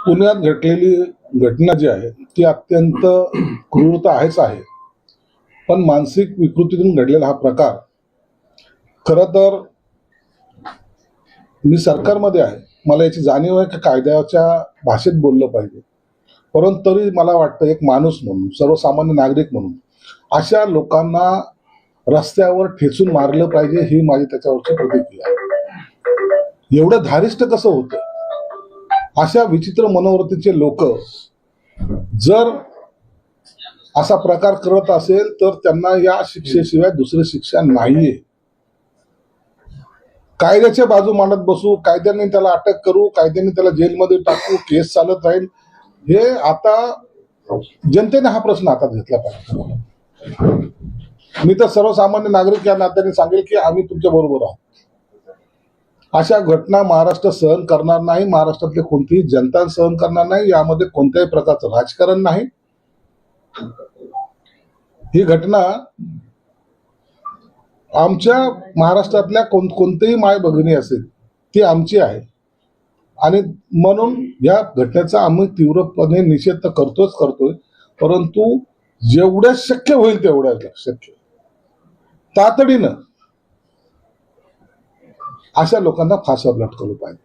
पुण्यात घडलेली घटना जी आहे ती अत्यंत क्रूरता आहेच आहे, पण मानसिक विकृतीतून घडलेला हा प्रकार खरं तर मी सरकारमध्ये आहे, मला याची जाणीव आहे की कायद्याच्या भाषेत बोललं पाहिजे, परंतु तरी मला वाटतं एक माणूस म्हणून, सर्वसामान्य नागरिक म्हणून अशा लोकांना रस्त्यावर ठेचून मारलं पाहिजे ही माझी त्याच्यावरची प्रतिक्रिया आहे. एवढं धारिष्ट कसं होतं? अशा विचित्र मनोवृत्तीचे लोक जर असा प्रकार करत असेल तर त्यांना या शिक्षेशिवाय दुसरी शिक्षा नाहीये. कायद्याच्या बाजू मांडत बसू, कायद्याने त्याला अटक करू, कायद्याने त्याला जेलमध्ये टाकू, केस चालत राहील, हे आता जनतेने हा प्रश्न हातात घेतला पाहिजे. मी तर सर्वसामान्य नागरिक या नात्याने सांगेल की आम्ही तुमच्या बरोबर आहोत. अशा घटना महाराष्ट्र सहन करणार नाही, महाराष्ट्रातली कोणतीही जनता सहन करणार नाही. यामध्ये कोणत्याही प्रकारचं राजकारण नाही. ही घटना आमच्या महाराष्ट्रातल्या कोणतेही माय भगिनी असेल ती आमची आहे आणि म्हणून या घटनेचा आम्ही तीव्रपणे निषेध तर करतोय, परंतु जेवढ्या शक्य होईल तेवढ्या शक्य तातडीनं अशा लोकांना फासावर लटकवलं पाहिजे.